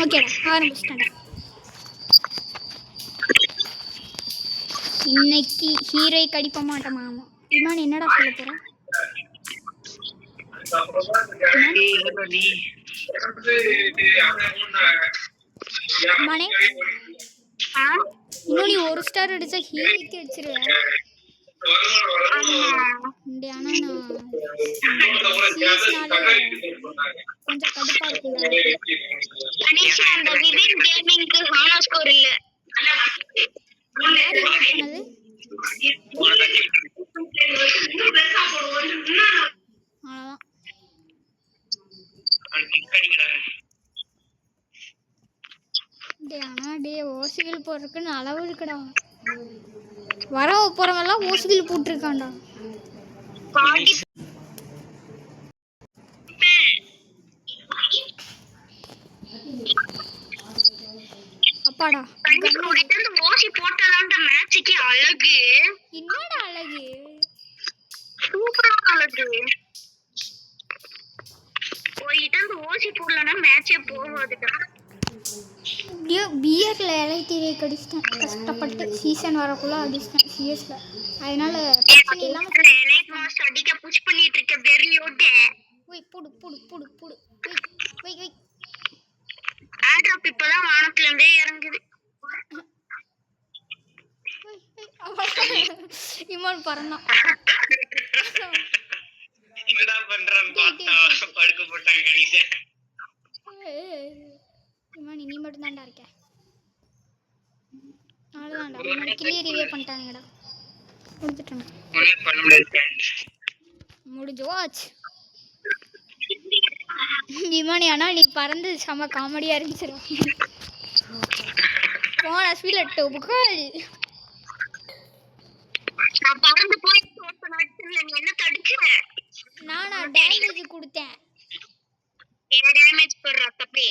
ஓகேடா ஆரம்பிச்சிட்டேன்டா. இன்னைக்கு ஹீரோய் கடிப்ப மாட்டேன் மாமா. இமான் என்னடா சொல்ல போற? மனே இன்னும் நீ ஒரு ஸ்டார் அடிச்சா ஹீரோய்க்கு அடிச்சிருவேன். ஆனா நான் சீரியஸ்னால கொஞ்சம் கடுப்பா இருக்கு. ஓசிகள் போடுறதுக்குன்னு அளவு இருக்குடா. வர போறவெல்லாம் ஓசிகள் போட்டிருக்கான்டா. அப்பாடா ஓசி போட்டாதான் மேட்சுக்கு அழகு. என்னடா அழகு? சூப்பரா அழகு. போயிட்டு ஓசி போடலன்னா மேட்சே போகாதுடா. பியர்ல எலைட்டீரை கடிச்சிட்டேன் கஷ்டப்பட்டு. சீசன் வரக்குள்ள அடிச்சிட்டேன் சிஎஸ்ல. அதனால பிரச்சனை இல்லாம எலைட் மாஸ்டர் அடிக்க புஷ் பண்ணிட்டு இருக்க வெறியோட. ஓய் புடு புடு புடு புடு. வை வை. ஆட்ராப் இப்பதான் வானத்துல இருந்தே இறங்குது. இமான் பறந்தான். என்னடா பண்றான் பார்த்தா படுக்க போட்டாங்க கடைசியா. இமான் நீ மட்டும் தான்டா இருக்க. அவ்வளவுதான்டா. இமான் கிளியர் ரிவே பண்ணிட்டானுங்கடா. முடிச்சிட்டாங்க. முடிஞ்சு வாட்ச். இமானி ஆனா நீ பறந்து செம காமெடியா இருந்துச்சு. போன ஸ்பீட்ல டொபுகள். நான் பறந்து போய் நீ என்ன தடுச்ச? நானா டேமேஜ் கொடுத்தேன். என்ன டேமேஜ் போடுற தப்பே?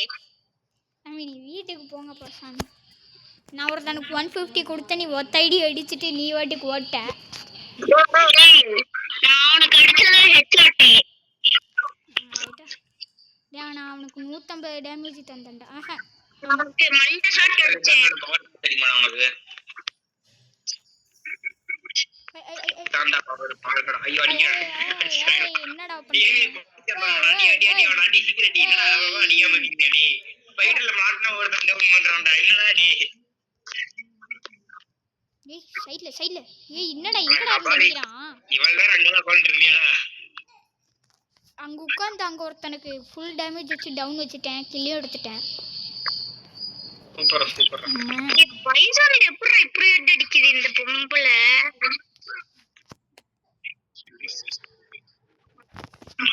நீ வீட்டுக்கு போங்க பர்சாமி. நான் ஒருத்தனுக்கு 150 கொடுத்தேன். நீ ஒத்த ஐடி அடிச்சுட்டு நீ வாட்டுக்கு ஓட்ட. நான் அவனுக்கு அடிச்சது ஹெட்ஷாட். நான் அவனுக்கு 150 டேமேஜ் தந்தேன்டா. ஆஹா நமக்கு மண்ட ஷாட் அடிச்சேன். தெரியுமா உனக்கு? தாண்டா பவர் பால்கடா. ஐயோ அடிங்க. என்னடா பண்ற? அடி அவன அடி சீக்கிரம் அடி. என்னடா அடியாம இருக்கீங்க நீ? ஃபைட்டர்ல மாட்னா ஒருத்தன் டவுன் பண்றான்டா. என்னடா நீ? ஏய் சைடுல. ஏய் என்னடா எங்கடா அடிக்குறான்? இவன் வேற அங்க உட்கார்ந்திருந்தியாடா. அங்க உட்கார்ந்து அங்க ஒருத்தனுக்கு ஃபுல் டேமேஜ் வச்சு டவுன் வச்சிட்டேன். கில்லியும் எடுத்துட்டேன். சூப்பர். பைசால எப்படி இப்படி அடிக்குது இந்த பொம்பள?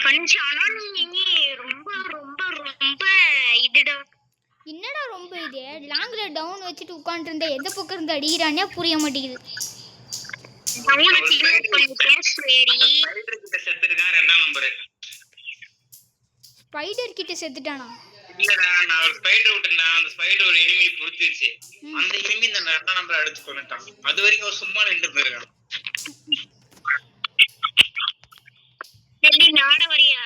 பஞ்சானா நீ ரொம்ப இதுடா. என்னடா ரொம்ப இது? லாங்ல டவுன் வச்சிட்டு உட்கார்ந்து இருந்த எந்த பக்கம் இருந்து அடிக்குறானே புரிய மாட்டேங்குது. டவுன் கிளியர் பண்ணிட்டேன் சரி. ஸ்பைடர் கிட்ட செத்துட்டான். ரெண்டாம் நம்பர். ஸ்பைடர் கிட்ட செத்துட்டானா? இல்லடா நான் ஒரு ஸ்பைடர் விட்டேன்டா. அந்த ஸ்பைடர் ஒரு எனிமி புடிச்சிருச்சு. அந்த எனிமி இந்த ரெண்டாம் நம்பர் அடிச்சு கொன்னுட்டான். அது வரைக்கும் ஒரு சும்மா நின்னு போயிருக்கான். டெல்லி நாட வரியா?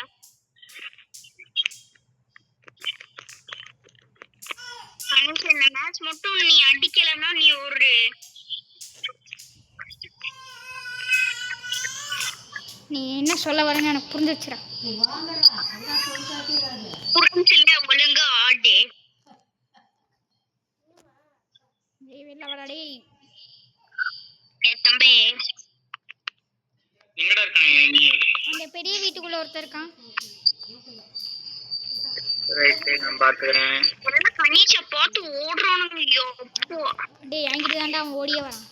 இந்த மேட்ச் மட்டும் நீ அடிக்கலனா நீ ஒரு நீ என்ன சொல்ல வரேன்னு எனக்கு புரிஞ்சிச்சுடா. புரிஞ்சில்ல ஒழுங்கா ஆடு. டேய் வெல்ல வரடா டேய். தம்பி எங்கடா இருக்கானே நீ? அந்த பெரிய வீட்டுக்குள்ள ஒருத்தர் இருக்கான். ரைட் நான் பாத்துறேன். என்ன கனிச்ச பாத்து ஓடுறானுங்க. ஐயோ டேய் என்கிட்ட தான்டா அவன் ஓடியே வரான்.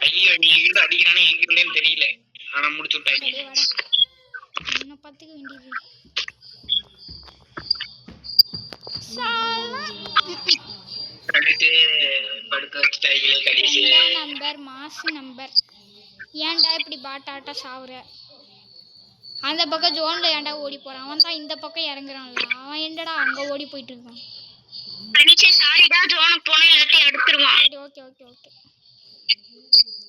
ஐயோ நீ எங்கிட்ட அடிக்கிறானே எங்கிட்டே தெரியல. நான் முடிச்சு விட்டாங்க. என்ன பாத்துக்க வேண்டியது. படுக்க வச்சுட்டாங்களே கடைசி நம்பர் மாஸ் நம்பர். ஏன்டா இப்படி பாட்டாட்டா சாவுற? அந்த பக்கம் ஜோன்ல ஏன்டா ஓடி போறான்? அவன் தான் இந்த பக்கம் இறங்குறான்ல. அவன் என்னடா அங்க ஓடி போயிட்டு இருக்கான்? அனிச்சே சாரிடா ஜோனுக்கு போனா எல்லாத்தையும் எடுத்துருவான். ஓகே.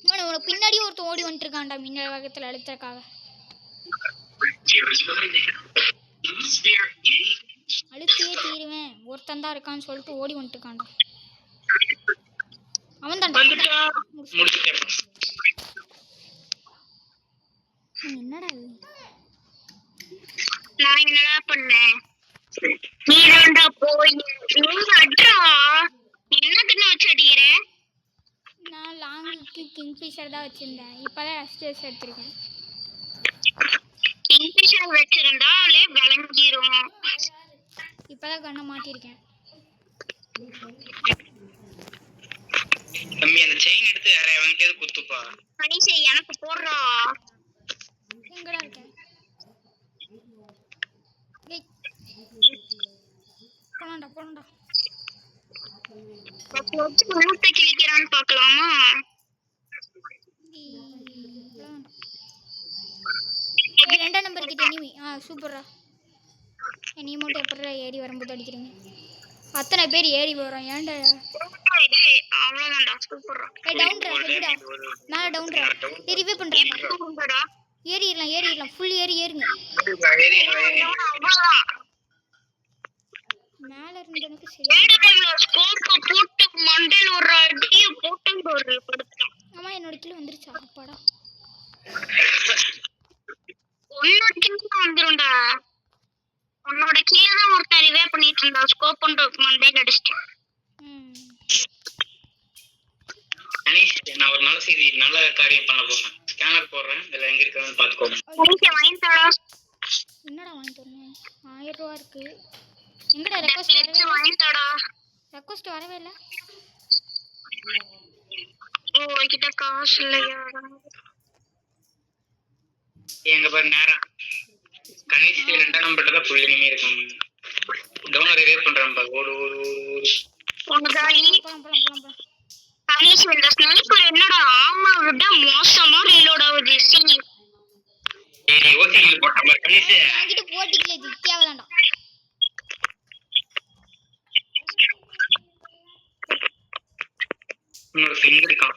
மன உனக்கு பின்னாடியே ஒருத்தன் ஓடி வந்துட்டு இருக்கான்டா மின்னல் வேகத்துல அழுத்தறக்காக. அழுத்தியே தீருவேன் ஒருத்தன் தான் இருக்கான்னு சொல்லிட்டு ஓடி வந்துட்டுக்காண்டா. அவன் தான்டா. என்னடா இது? நான் என்னடா பண்ணேன்? நீ தான்டா போய் நீங்க அட்ரா என்னதுன்னு வச்சு அடிக்கிற? நான் லாங்குக்கு கிங்ஃபிஷர் தான் வச்சிருந்தேன். இப்பதான் எஸ்டேஸ் எடுத்திருக்கேன். கிங்ஃபிஷர் வச்சிருந்தாலே விளங்கிரும். இப்பதான் கண்ணை மாட்டிருக்கேன். தம்பி அந்த செயின் எடுத்து வேற எவனுக்கேது குத்துப்பா. மணிஷே எனக்கு போடுறா. எங்கடா இருக்க? போலாம்டா. மூட்டை கிழிக்கிறான்னு பார்க்கலாமா? ரெண்டாம் நம்பர் கிட்ட எனிமி. சூப்பரா. நீ மட்டும் எப்படிடா ஏறி வரும்போது அடிக்கிறீங்க? அத்தனை பேர் ஏறி வரோம். ஏன்டா? அவ்வளவுதான்டா. சூப்பரா. டவுன்டா எப்படிடா? நான் டவுன்டா. ரிவே பண்றேன்டா. ஏறிடலாம். ஃபுல் ஏறுங்க. மேல இருந்தனுக்கு ஸ்கோப் போட்டு மண்டையில ஒரு அடி போட்டு ஒரு படுத்துறான். ஆமா என்னோட கில் வந்துருச்சா? அப்பாடா. உன்னோட கில் வந்துரும்டா. உன்னோட கீழ தான் ஒருத்தன் ரிவே பண்ணிட்டு இருந்தா. ஸ்கோப் போட்டு மண்டையில அடிச்சிட்டு. நான் ஒரு நல்ல காரியம் பண்ண போறேன். ஸ்கேனர் போடுறேன். இதுல எங்க இருக்குன்னு பாத்துக்கோங்க. வாங்கிட்டாடா. என்னடா வாங்கி தரணும்? 1000 ரூபாய் இருக்கு. எங்கடா ரெக்வெஸ்ட் வாங்கிட்டாடா. ரெக்வெஸ்ட் வரவே இல்ல. ஓ கிட்ட காசு இல்லையா? எங்க பாரு நேரம். கணேஷ் ரெண்டாம் நம்பர்ல தான் புள்ளி நிமே இருக்கும். டவுன்லோட் ரிவே பண்றேன் பாரு. ஓடு. உனகாலி போலாம். கணேஷ் இந்த ஸ்னைப்பர் என்னடா ஆமா விட மோசமா ரீலோட் ஆகுது. ஏய் ஓசில போட்ட மாதிரி கணேஷ். அங்கிட்டு போட்டிக்கல இது தேவதான்டா. இன்னொரு சிங்கிள் இருக்கான்.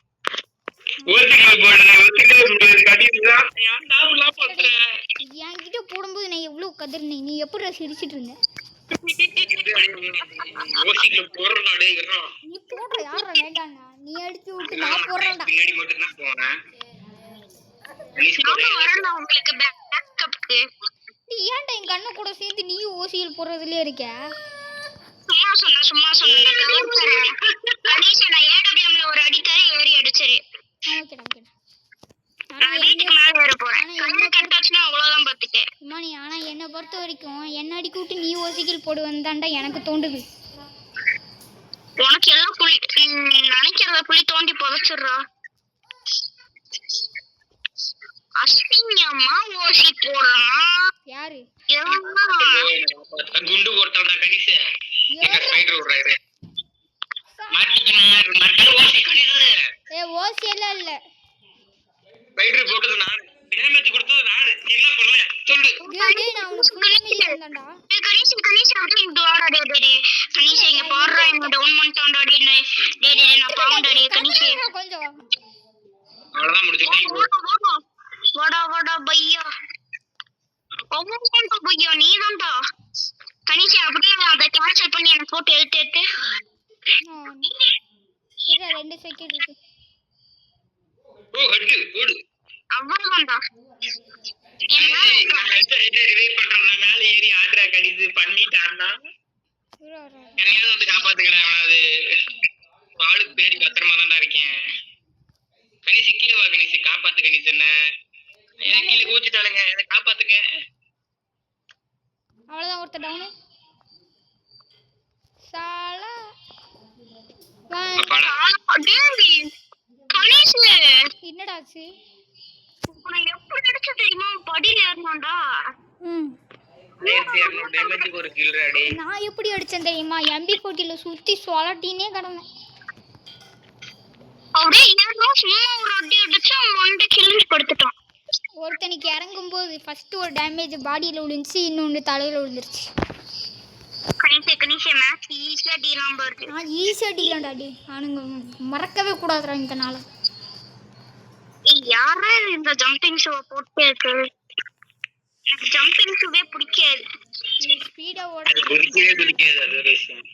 ஓசில போடுறது கடிதா. ஏன்டா இப்படி பண்ற? என்கிட்ட போடும்போது நான் எவ்வளவு கதறினேன். நீ எப்படி சிரிச்சிட்டு இருந்த? ஓசில போறடா டேய்ங்கறா. நீ போடுற யாரா வேண்டானா? நீ அடிச்சு விட்டு நான் போறேன்டா. பின்னாடி மட்டும் தான் போறேன். நாம வரணும் உங்களுக்கு பேக்கப்க்கு. நீ ஏன்டா என் கண்ணு கூட சேர்த்து நீ ஓசியில் போறதுலயே இருக்க? சும்மா சொன்னேன். கவர் தரேன். கணேஷ் நான் ஏடபிள்யூஎம்ல ஒரு அடிக்கறி ஏறி அடிச்சறே. ஓகேடா. வீட்டுக்கு மேல ஏற போறேன். கண்ணு கட்டாச்சுனா அவ்வளவுதான் பாத்துட்டே. இமானி ஆனா என்ன பொறுத்த வரைக்கும் என்ன அடிக்க விட்டு நீ ஓசியில் போடுவந்தான்டா எனக்கு தோண்டுது. உனக்கு எல்லாம் புலி நினைக்கிறத புலி தோண்டி புதைச்சிடுறா. அசிங்கமா ஓசி போடுறான். யாரு? குண்டு போட்டான்டா கணேஷ். எங்க ஸ்பைடர் ஓடுறாரு. மாட்டிக்கினாரு ஓசி கணேஷ். ஓசி எல்லாம் இல்ல. ஸ்பைடர் போட்டது நான். டேமேஜ் கொடுத்தது நான். என்ன பண்ணல? சொல்லு. டேய் நான் உனக்கு ஃபுல் டேமேஜ் தந்தேன்டா. கணேஷ் அப்படியே துவாடா டேய். கணேஷ் இங்க போறா என்ன டவுன் பண்ணிட்டான்டா டேய். நான் பாவம் டேய் கணேஷ். கொஞ்சம் அவ்வளவுதான் முடிச்சிட்டேன். வாடா பையா. ஒவ்வொரு பையா நீதான்டா. கணேஷ் அப்படியே அதை கேன்சல் பண்ணி எனக்கு போட்டு எடுத்து. இரு 2 செகண்ட் இருக்கு. ஓ ஹட்டு ஓடு. அவ்வளவுதான்டா. நான் ரிவே பண்றேன். மேல ஏறி ஆட்ரா கடிது பண்ணிட்டான்டா. என்னையாவது வந்து காப்பாத்துக்கடா. அவனாவது பாலுக்கு பேடி பத்திரமா தான்டா இருக்கேன். கணேஷ் கீழே வா கணேஷ். காப்பாத்து கணேஷ். என்ன எனக்கு கீழே ஊத்திட்டாளுங்க. என்னை காப்பாத்துங்க. அவ்வளவுதான். ஒருத்த டவுனு. சாலா கணேஷ் என்னடா ஆச்சு? நான் எப்படி அடிச்ச தெரியுமா? படியில ஏறணும்டா. டேமேஜ் ஒரு கில் ரெடி. நான் எப்படி அடிச்சேன் தெரியுமா? MP40ல சுத்தி சொலட்டினே கடந்தேன். அப்படியே ஏறணும் சும்மா ஒரு அடி அடிச்சு மண்டை கிழிஞ்சு படுத்துட்டான். ஒருத்தனுக்கு இறங்கும்போது ஃபர்ஸ்ட் ஒரு டேமேஜ் பாடியில விழுந்துச்சு, இன்னொன்று தலையில விழுந்துருச்சு. கணேஷ் மேட்ச் ஈஸியா டீலாம் வருது. நான் ஈஸியா டீலாண்டா டி. நானுங்க மறக்கவே கூடாதுடா இந்த நாளை. யாரா இந்த ஜம்பிங் ஷோ போட்டு இருக்கு? எனக்கு ஜம்பிங் ஷூவே பிடிக்காது. ஸ்பீடா ஓட அது பிடிக்காது அது ஒரு விஷயம்.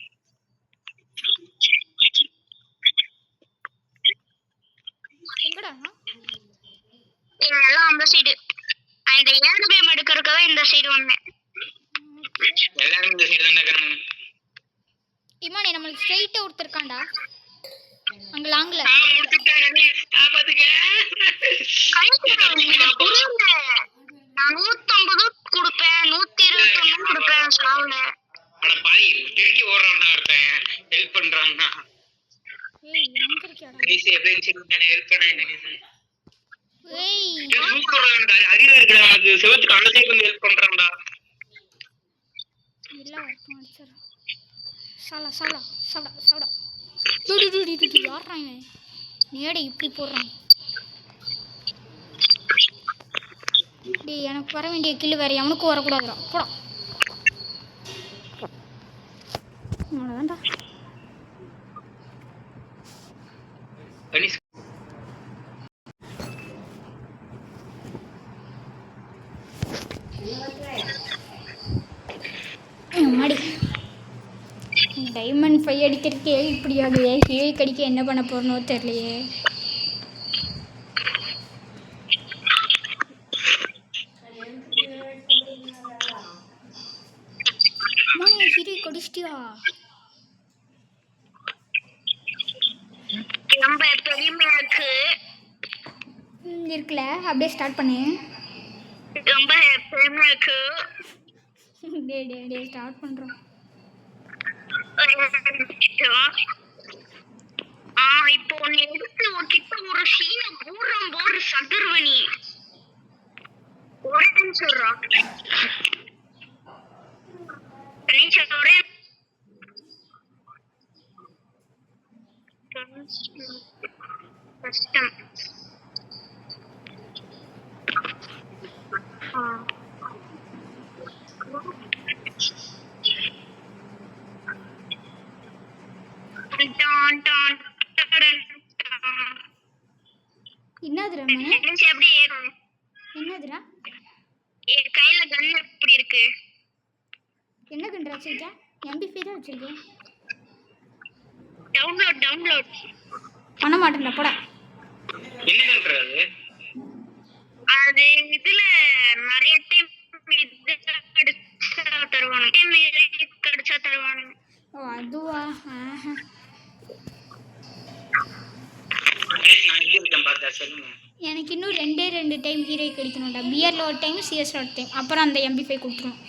எங்கடா எல்லாம் அந்த சைடு. அந்த 7 கேம் எடுக்கிறதுக்காக இந்த சைடு வந்தேன். எல்லாரும் இந்த சைடு தான் இருக்கணும். இமானே நம்மளுக்கு ஸ்ட்ரைட்டா ஒருத்தர் இருக்கான்டா அங்க லாங்ல. பாத்துக்க நான் 150 கொடுப்பேன், 121 கொடுப்பேன் சாவுல. அட பாய் திருக்கி ஓடுறான்டா ஒருத்தன் ஹெல்ப் பண்றான்னா. ஏய் எங்க இருக்கடா? ஈஸி ஃப்ரெண்ட்ஷிப் தான ஹெல்ப் பண்ணா நினைச்சு. ஏய் அறிவு இருக்குடா அது செவத்துக்கு அந்த சைடு வந்து ஹெல்ப் பண்றான்டா. இல்ல வரட்டும் அடிச்சற. சாலா சாலா சாடா சாடா. டுடு யாரா இவன்? நேடே இப்படி போறான். டேய் எனக்கு வர வேண்டிய கில் வேற எவனுக்கும் வரக்கூடாதுடா. போடா. அவ்வளோதான்டா. மாடி டைமண்ட் 5 அடிக்கிறதுக்கே இப்படி ஆகுது. கீழே கடிக்க என்ன பண்ண போறனோ தெரியலையே. மணி ஹீரோ கடிச்சிட்டியா? ரொம்ப பெருமையா இருக்கு. இருக்குல்ல அப்படியே ஸ்டார்ட் பண்ணு. ரொம்ப பெருமையா இருக்கு. டே ஸ்டார்ட் பண்றோம். இப்போ ஒன்னு எடுத்து கிட்ட ஒரு சீனை பூரம் போடு சதுர்வனி. ஒரு நிமிஷம் கஷ்டம். என்னதுடா மணி? எப்படி ஏறும்? என்னதுடா? என் கையில கன் எப்படி இருக்கு? என்ன கன் வச்சிருக்க? MP5 தான் வச்சிருக்கேன். டவுன்லோட் பண்ண மாட்டேன்டா போடா. என்ன பண்றது? அது இதுல நிறைய டைம் கிடைச்சா தருவானுங்க. ஓ அதுவா? எனக்கு இன்னும் 2 டைம் ஹீரோ கிடைக்கணும்டா. பியர்ல ஒரு டைம், சிஎஸ்ல ஒரு டைம். அப்புறம் அந்த MP5 கொடுத்துரும்.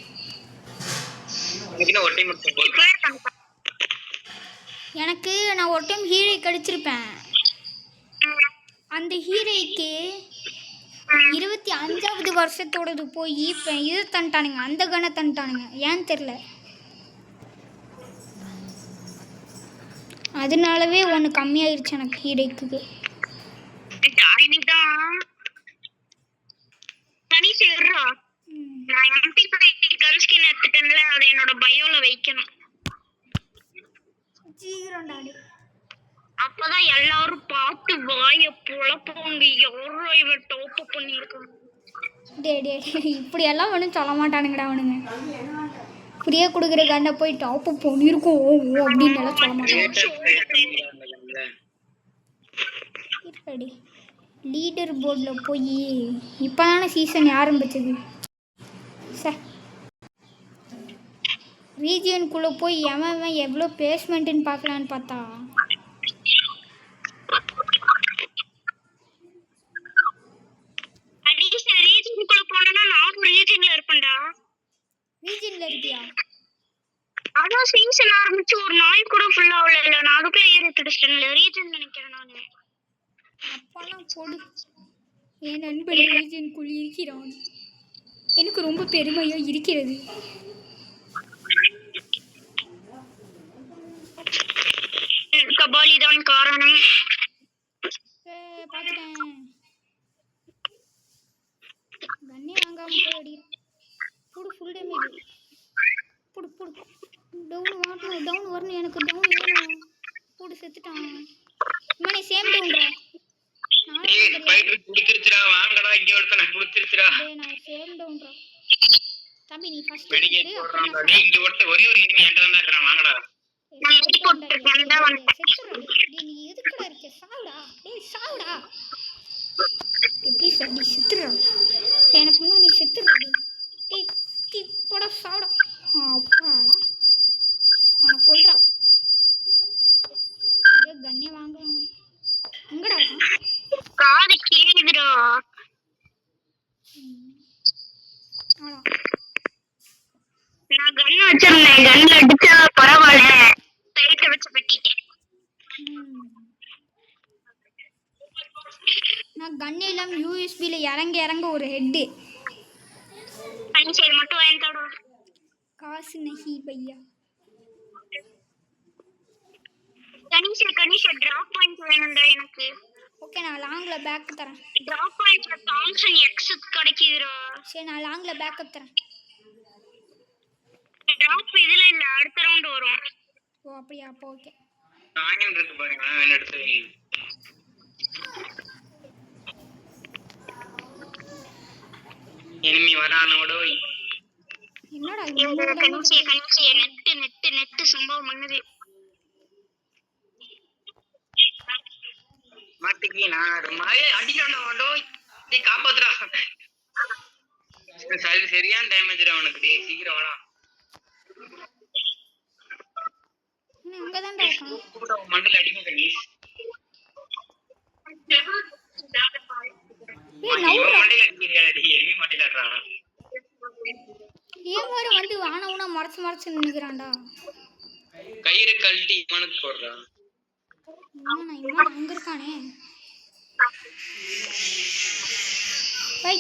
எனக்கு நான் ஒரு டைம் ஹீரோ கிடைச்சிருப்பேன். அந்த ஹீரோய்க்கு 25வது வருஷத்தோடது போய் இப்போ இது தந்துட்டானுங்க, அந்த கனை தந்துட்டானுங்க. ஏன்னு தெரில. அதனாலவே ஒன்று கம்மியாயிருச்சு எனக்கு ஹீரோய்க்கு. என்னோட பயோல வைக்கணும். அப்பதான் எல்லாரும் பார்த்து வாய புழப்போங்க. எவ்வளோ இவன் டாப் பண்ணிருக்கான். டே இப்படி எல்லாம் ஒன்றும் சொல்ல மாட்டானுங்கடா அவனுங்க. ஃப்ரீயா கொடுக்குற கண்டை போய் டாப் பண்ணியிருக்கோம் அப்படின்னு எல்லாம் சொல்ல மாட்டாங்க. லீடர் போர்டில் போய் இப்போ தானே சீசன் ஆரம்பிச்சது. சார் ரீஜியனுக்குள்ளே போய் எவன் எவ்வளோ பேஸ்மெண்ட்டுன்னு பார்க்கலான்னு பார்த்தா ரீஜியன்ல இருக்கியா? அதான் சீசன் ஆரம்பிச்சு ஒரு நாள் கூட ஃபுல்லா இல்ல. நான் அதுக்குள்ள ஏறி டிஸ்டன்ல ரீஜன் நினைக்கிறேன் நானு. அப்பெல்லாம் போடு. என் நண்பன் ரீஜியனுக்குள் இருக்கிறான். எனக்கு ரொம்ப பெருமையா இருக்கிறது. கபாலி தான் காரணம். பாத்துட்டேன். கண்ணே வாங்காம போடி. புடு ஃபுல் டேமேஜ். புடு டவுன் வரணும். எனக்கு டவுன் வேணும். புடு செத்துட்டான். மணி சேம் டவுன்டா. நான் ஃபைட்டர் குடிச்சிருச்சுடா. வாங்கடா இங்க ஒருத்தன குடிச்சிருச்சுடா. நான் சேம் டவுன்டா. தம்பி நீ ஃபர்ஸ்ட் மெடிக்கேட் போடுறான் டேய் இங்க ஒரே ஒரு enemy என்கிட்ட தான் இருக்கறான் வாங்கடா நான் வெடி போட்டுருக்கேன் தான் வந்துட்டேன். நீ எதுக்குடா இருக்க சாவுடா டேய் சாவுடா ப்ளீஸ் நீ செத்துறா எனக்கு முன்னாடி நீ செத்துறா டேய் டீ போட சாவுடா அப்பாடா அவனை கொல்றா டேய் கண்ணே வாங்க எங்கடா இருக்கான் காது கிழியுதுடா. ஆடா நான் கன் வச்சிருந்தேன், கன்ல அடிச்சா பரவாயில்ல, டைட்ட வச்சு வெட்டிட்டேன். நான் கன் எல்லாம் யூஎஸ்பியில் இறங்க ஒரு ஹெட்டு சரி மட்டும் வாங்கிட்டாடா. காசு நஹி பையா கணேஷ் டிராப் பாயிண்ட் வேணும்டா எனக்கு. ஓகே நான் லாங்கில் பேக் தரேன். டிராப் பாயிண்ட்ல தாம்சன் எக்ஸ் கிடைக்குதுடா. சரி நான் லாங்கில் பேக்கப் தரேன். டிராப் இதுல இல்ல, அடுத்த ரவுண்ட் வரும். ஓ அப்படியா அப்போ ஓகே. நாயன் இருக்கு பாருங்க வேணா எடுத்து எனிமி வரானோட என்னடா கணிச்சி நெட் சம்பவம் பண்ணுது. மாட்டிக்கி நான் அடிக்கணும் டேய் காப்பாத்துடா. சரி சரியான டேமேஜ்டா அவனுக்கு. டேய் சீக்கிரம் வாடா. இங்க தான்டா இருக்கான். மண்டல அடிங்க கணேஷ். ஏய் நவுற மண்டல அடிக்கிறியா டேய் எனிமி மண்டல அடிறான். ஏன் வேற வந்து வானவுனா மறைச்சு நின்னுக்குறான்டா. கயிறு கழட்டி இவனுக்கு போடுறான். இவன் அங்க இருக்கானே. பை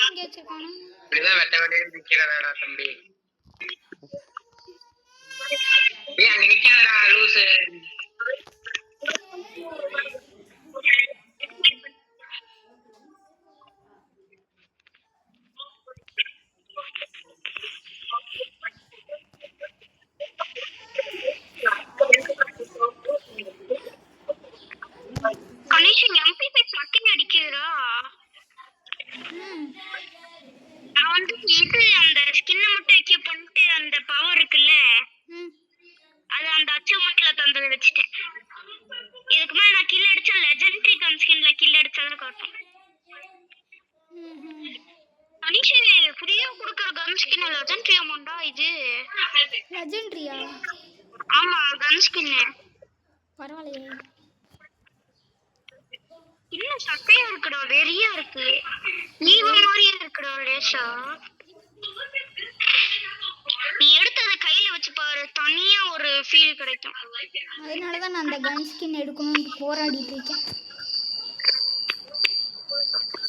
எங்க வச்சிருக்கானே? இப்படிதான் வெட்ட வெட்ட நிக்கிறதாடா தம்பி. ஏய் அங்க நிக்காதடா லூசு. கணேஷ் MP5 மட்டும் அடிக்குதுடா. நான் வந்து இது அந்த ஸ்கின்னை மட்டும் எக்யூப் பண்ணிட்டு அந்த பவர் இருக்குல்ல அது அந்த அச்சீவ்மெண்ட்ல தந்தது வச்சுட்டேன். இதுக்கு மேல நான் கில் அடிச்சா லெஜெண்டரி கன் ஸ்கின்ல கில் அடிச்சாதான் காட்டும். கணேஷ் ஃப்ரீயா கொடுக்குற கன் ஸ்கின் லெஜெண்டரி அமௌண்டா இது? லெஜெண்டரியா? ஆமா கன் ஸ்கின். பரவாயில்லையே. இல்ல சட்டையா இருக்குடா, வெறியா இருக்கு, லீவ மாதிரியே இருக்குடா லேசா. நீ எடுத்து அதை கையில வச்சு பாரு, தனியா ஒரு ஃபீல் கிடைக்கும். அதனாலதான் நான் அந்த கன் ஸ்கின் எடுக்கணும்னு போராடிட்டு இருக்கேன்.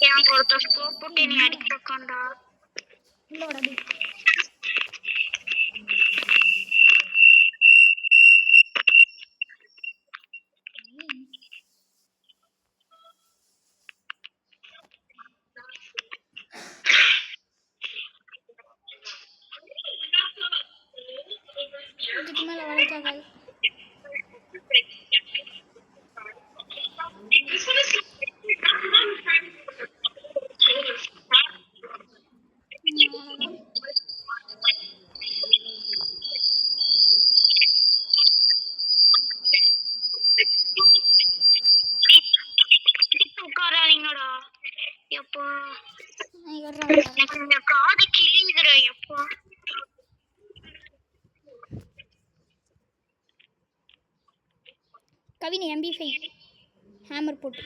ஏன் ஒருத்த ஸ்கோப் போட்டு நீ அடிக்க உட்காண்டா உள்ள ஓடாது. இதுக்கு மேல வளர்க்காது. உட்காராதீங்கடா எப்போ எனக்கு காது கிழியுதுடா எப்போ. கவின் MP5 ஹேமர் போட்டு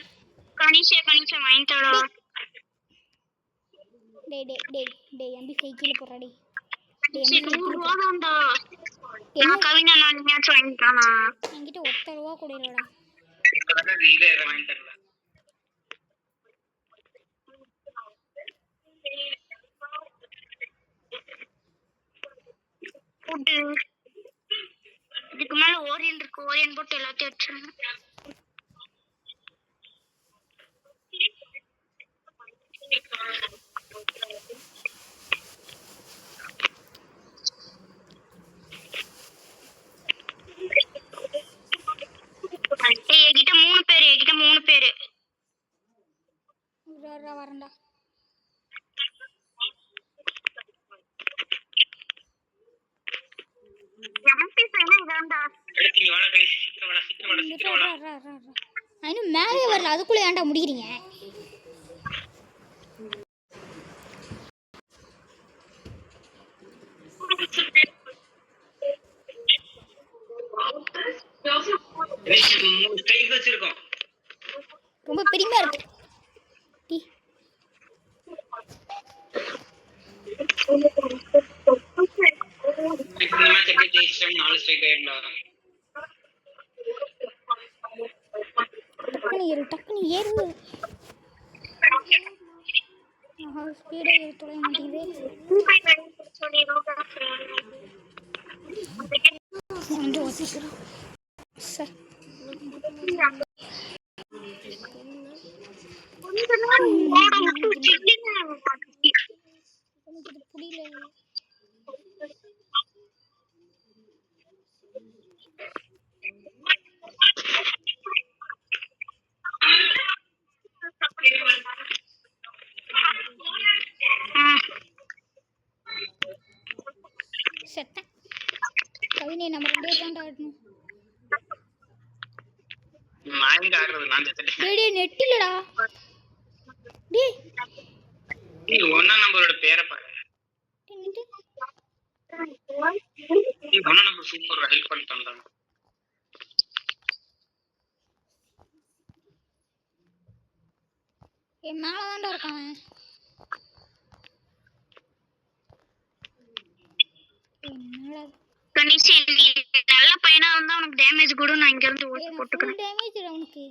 கணிஷா வாங்கிட்டாடா. டேய் MP5 கீழே போடுறா டேய். ரூபாதான்டா. நான் கவினா நான் மேட்ச் வாங்கிட்டானா? என்கிட்ட ₹1 கூட இல்லடா. இப்பதான் ரீலே வாங்கி தரல. இதுக்கு மேல ஓரியன் இருக்கு, ஓரியன் போட்டு எல்லாத்தையும் வச்சிருங்க. இன்னும் மேலே வரல, அதுக்குள்ள ஏன்டா முடிக்கிறீங்க? ரொம்ப பெருமையா இருக்கு. டி. டக்குனு ஏறு. ஸ்பீடா ஏறி தொலைய மாட்டேங்குது. சார் புரியல. செத்தேன். கவினே நம்ம 2 பேர் தான் ஆடணும். டேய் நெட் இல்லடா. டேய் ஒண்ணா நம்பரோட பேரை பாரு. டேய் ஒண்ணா நம்பர் சூப்பரா ஹெல்ப் பண்ணிட்டான்டா. மேல தான்டா இருக்கான். என்னடா கனிஷ், நீ நல்ல பையனா இருந்தா உனக்கு டேமேஜ் கூட நான் இங்க இருந்து ஓடி போட்டுக்கிறேன். டேமேஜ் உனக்கு.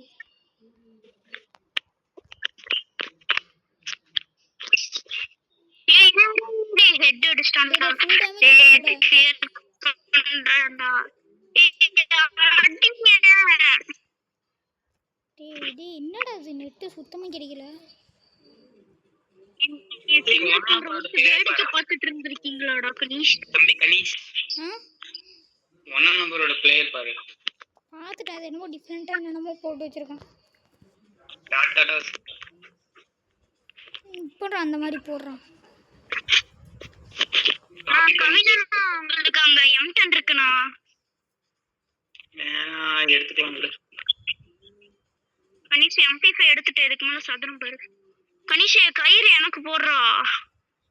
ஏய் ஹெட் அடிச்சான்டா. டேய் என்னடா இது, நெட் சுத்தமா கிடைக்கல. வேடிக்கை பார்த்துட்டு இருந்திருக்கீங்களாடா கனிஷ்? தம்பி கனிஷ், ஒண்ணா நம்பரோட பிளேயர் பாரு. பார்த்துட்டு அது என்னமோ டிஃப்ரெண்டா என்னமோ போட்டு வச்சிருக்கான். இப்போடா அந்த மாதிரி போடுறான். கவிதா உங்களுக்கு அங்க M10 இருக்குனா? எடுத்துக்கலாம். கனிஷ் MP5 எடுத்துட்டு இதுக்கு மேல சதுரம் பாரு. கனிஷ் கயிறு எனக்கு போடுறா.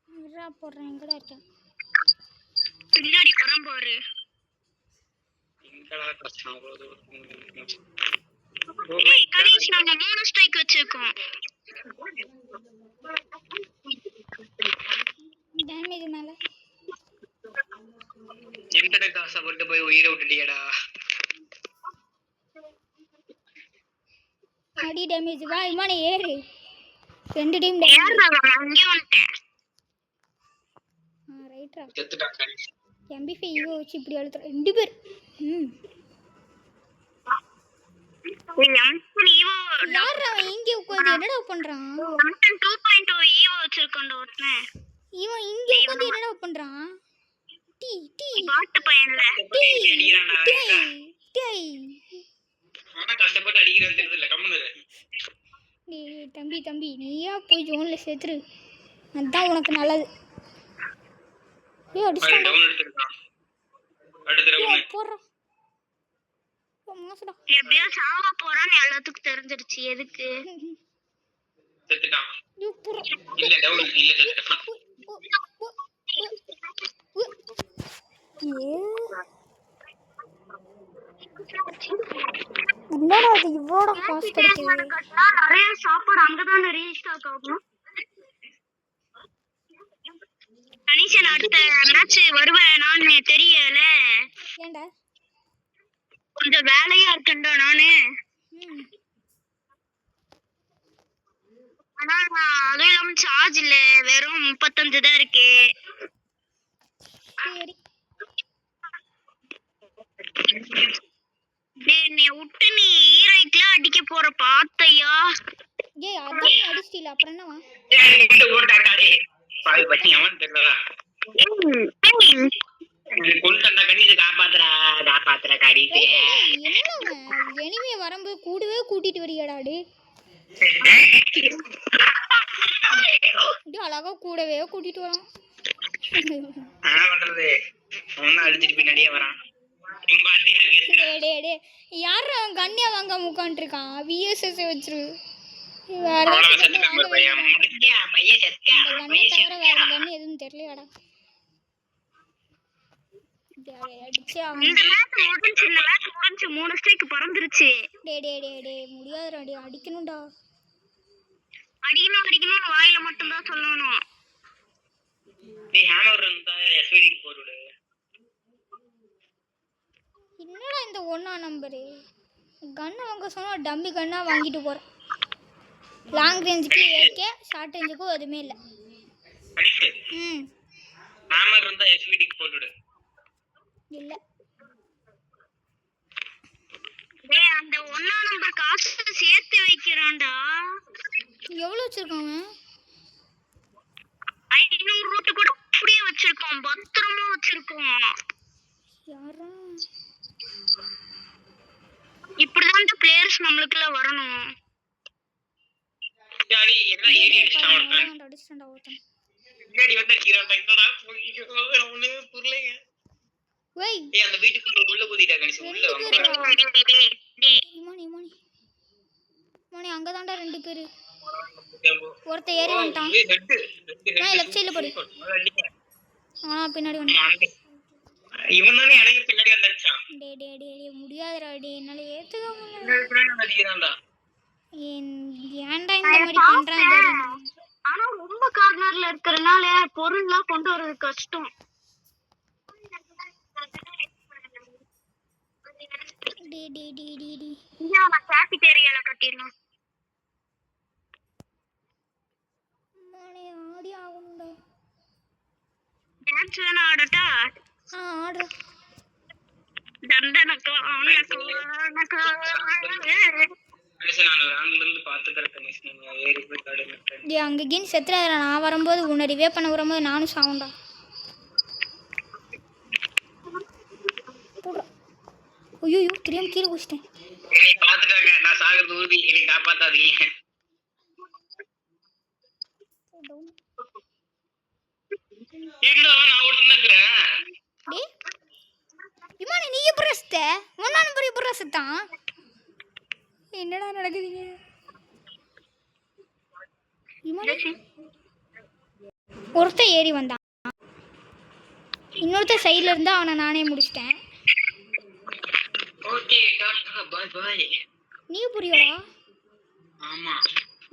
இருடா போடுறேன். எங்கடா இருக்க? பின்னாடி வரம் பாரு. எங்கடா கஷ்டம் போகுது. ஏய் கனிஷ், நாங்க 3 ஸ்ட்ரைக் வச்சிருக்கோம். டேமேஜ் மேல என்கிட்ட காசை போட்டு போய் உயிரை விட்டுட்டியடா. அடி டேமேஜ். வா இமானே ஏறு. 2 டீம் ஏறடா, அங்க வந்துட்டேன். ரைட்ரா. செத்துட்டான் கனிஷ். MP5 இவ வச்சு இப்படி அழுத்துற 2 பேர். யாரா அவன் இங்க உட்கார்ந்து என்னடா பண்றான்? 2.0 ஈவோ வச்சிருக்கோம்டா ஒருத்தன். இவன் இங்க உட்கார்ந்து என்னடா பண்றான்? டி டி பாட்டு பையன்ல. டேய் ஆனா கஷ்டப்பட்டு அடிக்கிறது தெரியல. கம்முனு இரு. டேய் தம்பி நீயா போய் ஜோன்ல சேர்த்துரு. அதான் உனக்கு நல்லது. ஏய் அடிச்சா டவுன் எடுத்துறான். அடுத்த ரவுண்ட் போறா. மோசடா. எப்படியோ சாவ போறான்னு எல்லாத்துக்கும் தெரிஞ்சிருச்சு. எதுக்கு? செத்துட்டான். யூ போறா. இல்ல டவுன் இல்ல செத்துட்டான். என்னடா இது இவ்வளோ ஃபாஸ்ட் இருக்குது? நிறைய சாப்பாடு அங்கதான் ரீஸ்டாக் ஆகும். கனிஷன் அடுத்த மேட்ச் வருவேன் நான் தெரியல. ஏண்டா? கொஞ்சம் வேலையா இருக்கேன்டா நானு. ஆனா அதுவும் இல்லாம சார்ஜ் இல்ல, வெறும் 35 தான் இருக்கு. சரி. நீ விட்டு நீ ஈரைக்குலாம் அடிக்க போற பாத்தையா? ஏய் அதான் அடிச்சிட்டீல, அப்புறம் என்னவா? இந்த ஓட்டாடே பால் பத்தி அவன் தெரியல. கொல்கண்டா கடிச்சு காப்பாத்துற கடிச்சு. என்னவா எனிமே வரும்போது கூடவே கூட்டிட்டு வரியாடா? அழகா கூடவே கூட்டிட்டு வரான். என்ன பண்றது? ஒன்னும் அடிச்சிட்டு பின்னாடியே வரான். யாரா கண்ணியா வாங்காம உட்காந்துருக்கான்? விஎஸ்எஸ் வச்சிரு. வேற கண்ணை தவிர வேற கண்ணு எதுவும் தெரியலையாடா. முடியாதுடா, அடிக்கணும்டா. அடிக்கணும் வாயில மட்டும் தான் சொல்லணும். என்னடா இந்த 1ஆம் நம்பரு கண்ணை வாங்க சொன்னா டம்மி கண்ணா வாங்கிட்டு போறேன். லாங் ரேஞ்சுக்கு ஏகே, ஷார்ட் ரேஞ்சுக்கும் எதுவுமே இல்லை. இல்லை அந்த 1ஆம் நம்பர் காசு சேர்த்து வைக்கிறான்டா. எவ்வளோ வச்சிருக்கான்? 500 ரூட்டு கூட அப்படியே வச்சிருக்கோம், பத்திரமா வச்சிருக்கோம். யாரா இப்படிதான் இந்த பிளேயர்ஸ் நம்மளுக்குள்ள வரணும். அடிச்சிட்டா ஒருத்தன். அங்கதான்டா 2 பேரு. ஒருத்த ஏறி வந்துட்டான். லெஃப்ட் சைடுல போடு. பின்னாடி வந்துட்டான். முடியாதுடா, என்னால ஏத்துக்க முடியல. ஏன்டா இந்த மாதிரி பண்றாங்க? ஆனா ரொம்ப கார்னர்ல இருக்கறனால பொருள்லாம் கொண்டு வரது கஷ்டம். நான் கேபிட்டேரியால கட்டிடலாம். ஆடி ஆகணும்டா. டான்ஸ் வேணா ஆடட்டா? ஆடுற. அங்க கீன் செத்துறாரு. நான் வரும்போது உன்னை ரிவே பண்ண வரும்போது நானும் சாவுண்டா. ஐயோ தெரியாம கீழே குச்சிட்டேன். நீ எப்படி ரசித்த? 1ஆம் நம்பர் எப்படி ரசித்தான்? என்னடா நடக்குதுங்க? ஒருத்த ஏறி வந்தான், இன்னொருத்த சைடுல இருந்தா அவனை நானே முடிச்சிட்டேன். நீ புரியுடா? ஆமா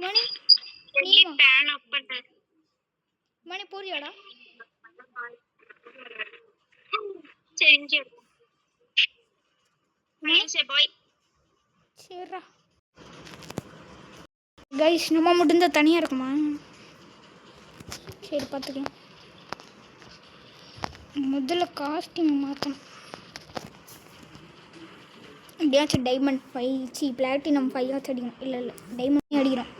மணி நீ மணி புரியுடா? சரிடா கைஸ், நம்ம மட்டும் தான் தனியா இருக்குமா? சரி பார்த்துக்கலாம். முதல்ல காஸ்டியூம் மாற்றணும். எப்படியாச்சும் டைமண்ட் 5 பிளாட்டினம் 5 அடிக்கணும். இல்லை டைமண்ட் அடிக்கிறோம்.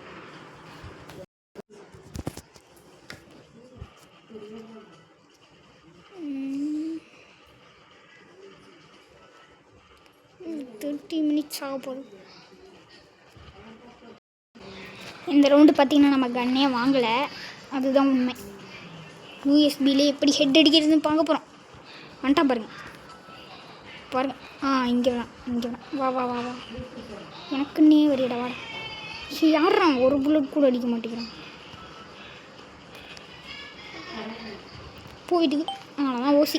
மினிட்ஸ் ஆக போகுது. இந்த ரவுண்டு பார்த்தீங்கன்னா நம்ம கன்னே வாங்கலை, அதுதான் உண்மை. யூஎஸ்பிலே எப்படி ஹெட் அடிக்கிறதுன்னு பார்க்க போகிறோம். வந்துட்டான் பாருங்க. இங்கே வேணாம். வா எனக்குன்னே வரையிட வாடா. சரி யாரான் ஒரு புல்லட் கூட அடிக்க மாட்டேங்கிறான். போயிட்டுக்கு அவ்வளோதான் ஓசி.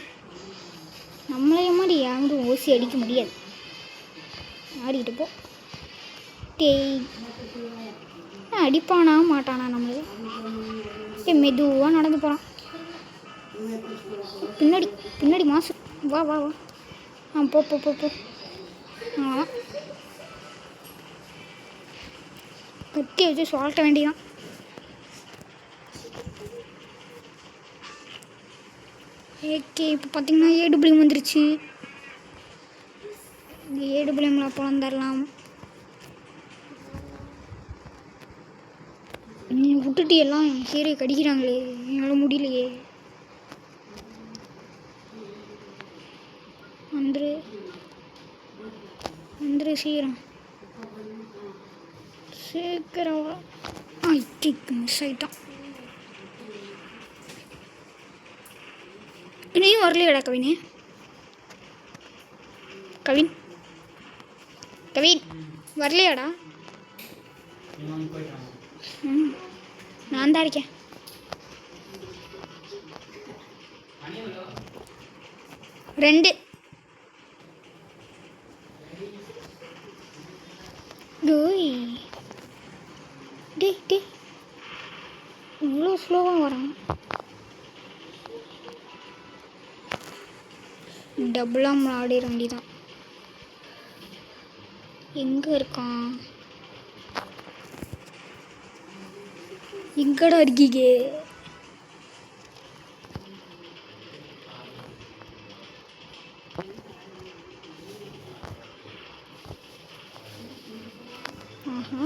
நம்மளே மாதிரி யாரும் ஓசி அடிக்க முடியாது. ஆடிக்கிட்டு போ. அடிப்பானா மாட்டானா நம்மளே? மெதுவாக நடந்து போகிறான். பின்னாடி மாசு. வா போ. கட்டி வச்சு சொல்லிட்ட வேண்டியதான். ஓகே, இப்போ பார்த்தீங்கன்னா ஏடுபிளியம் வந்துருச்சு. இந்த ஏடுபிளியம்ல அப்போ வந்துடலாம். நீ விட்டுட்டு எல்லாம் கீரை கடிக்கிறாங்களே, என்னால் முடியலையே. வந்துரு சீக்கிரம் மிஸ் ஆகிட்டான். இனியும் வரலையடா கவினே. கவின் கவின் வரலையாடா? ம் நான் தான் இருக்கேன். ரெண்டு டேய் டேய் டேய் இவ்வளோ ஸ்லோவாக வரான். டபுளாக ஆடிட வேண்டிதான். எங்கே இருக்கான்? எங்கடா இருக்கீங்க? ஆஹா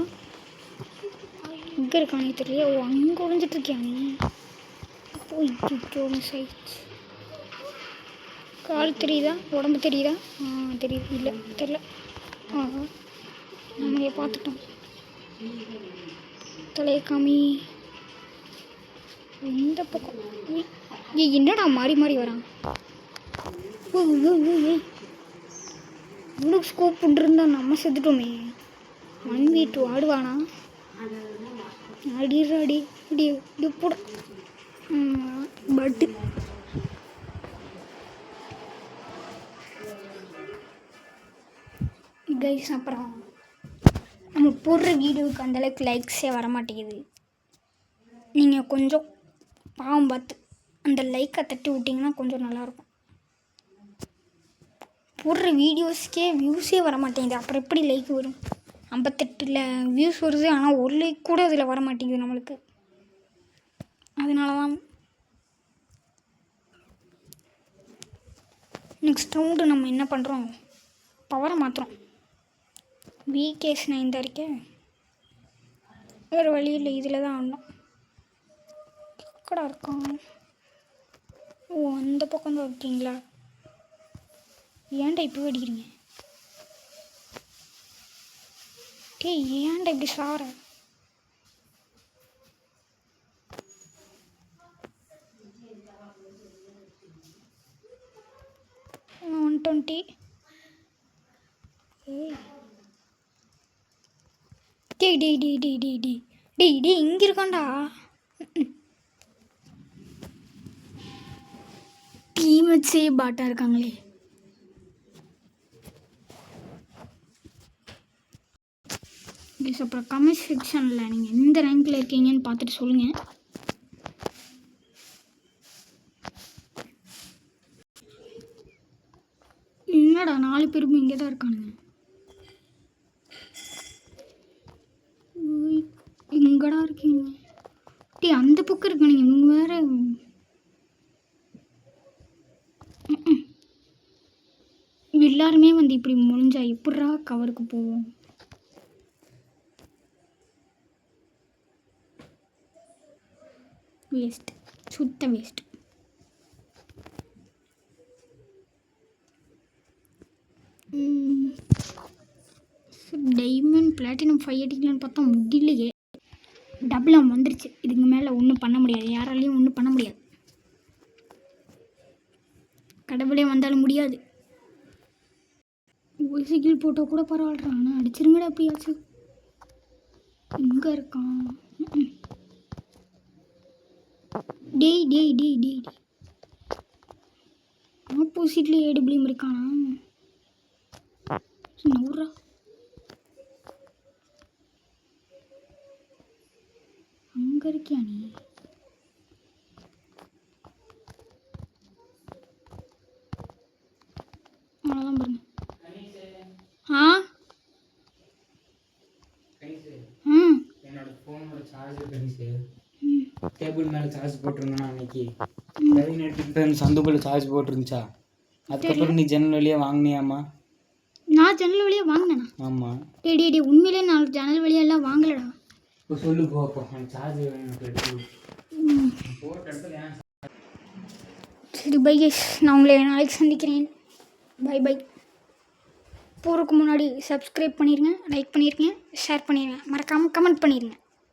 எங்கே இருக்கானே தெரியல. ஓ அங்கே ஒழிஞ்சிட்ருக்கியானே. போய் மிஸ் ஆயிடுச்சு. கால் தெரியுதா? உடம்பு தெரியுதா? தெரியுது. இல்லை தெரியல. ஆஹா நம்ம பார்த்துட்டோம். தலையை காமி. இந்த பக்கம் ஏய் என்னடா மாறி மாறி வரான்? ஏய் இவ்வளோ ஸ்கோப் இருந்தா நம்ம செத்துட்டோமே. 1v2 ஆடுவானா? அடிறாடி இடி இது போட பட்டு. கைஸ் அப்புறம் நம்ம போடுற வீடியோவுக்கு அந்தளவுக்கு லைக்ஸே வர மாட்டேங்குது. நீங்கள் கொஞ்சம் பாவம் பார்த்து அந்த லைக்கை தட்டி விட்டிங்கன்னா கொஞ்சம் நல்லாயிருக்கும். போடுற வீடியோஸ்க்கே வியூஸே வர மாட்டேங்குது, அப்புறம் எப்படி லைக் வரும்? 58 வியூஸ் வருது, ஆனால் ஒரு லைக் கூட அதில் வர மாட்டேங்குது நம்மளுக்கு. அதனால தான் நெக்ஸ்ட் ரவுண்டு நம்ம என்ன பண்ணுறோம், பவரை மாற்றுறோம். VKS9 தான் இருக்கேன், வேறு வழி இல்லை, இதில் தான் ஆடணும். எக்கடா இருக்கான்? ஓ அந்த பக்கம் தான் இருக்கீங்களா? ஏன்டா இப்போ அடிக்கிறீங்க? டேய் ஏன்டா இப்படி சார? $120. டேய் டேய் டேய் டேய் டேய் டேய் டேய் டேய் இங்கே இருக்காண்டா. டீம் வச்சே பாட்டாக இருக்காங்களே. ப்ளீஸ் அப்புறம் கமெண்ட் செக்ஷனில் நீங்கள் எந்த ரேங்கில் இருக்கீங்கன்னு பார்த்துட்டு சொல்லுங்கள். என்னடா 4 பேரும் இங்கே தான் இருக்கானுங்க. எங்கடா இருக்கீங்க? டே அந்த பக்கம் இருக்கானுங்க, இவங்க வேறு. எல்லாருமே வந்து இப்படி முடிஞ்சா எப்படா கவருக்கு போவோம்? வேஸ்ட், சுத்த வேஸ்ட். டைமண்ட் பிளாட்டினம் 5 அடிக்கலான்னு பார்த்தா முடியலையே. டபுளாக வந்துருச்சு. இதுக்கு மேலே ஒன்றும் பண்ண முடியாது, யாராலையும் ஒன்றும் பண்ண முடியாது. கடவுளே வந்தாலும் முடியாது. ஒரு சிக்கிள் போட்டால் கூட பரவாயில்ல, ஆனால் அடிச்சிருங்கடா அப்படியாச்சும். எங்கே இருக்கான்? டேய் டேய் டேய் டேய் ஆப்போசிட்ல ஏடிபிளியும் இருக்கானா? நூறா அங்க இருக்கியா நீ? அவ்வளோதான் பாருங்க. என்னோட ஃபோனோட சார்ஜர் கணிச்சு டேபிள் மேலே சார்ஜ் போட்டிருந்தேன்னா அன்னைக்கு 18 சந்துக்குள்ள சார்ஜ் போட்டிருந்துச்சா? அதுக்கப்புறம் நீ ஜன்னல் வழியாக வாங்கினியாம்மா? நான் ஜன்னல் வழியாக வாங்கினேண்ணா? ஆமாம். டேடி உண்மையிலே நான் ஜன்னல் வழியெல்லாம் வாங்கலடா. இப்போ சொல்லு போப்போ சார்ஜ் சரி பை கைஸ், நான் உங்களை நாளைக்கு சந்திக்கிறேன். Bye bye. போகிறதுக்கு முன்னாடி சப்ஸ்கிரைப் பண்ணிடுங்க, லைக் பண்ணிடுங்க, ஷேர் பண்ணிடுங்க, மறக்காமல் கமெண்ட் பண்ணிடுங்க.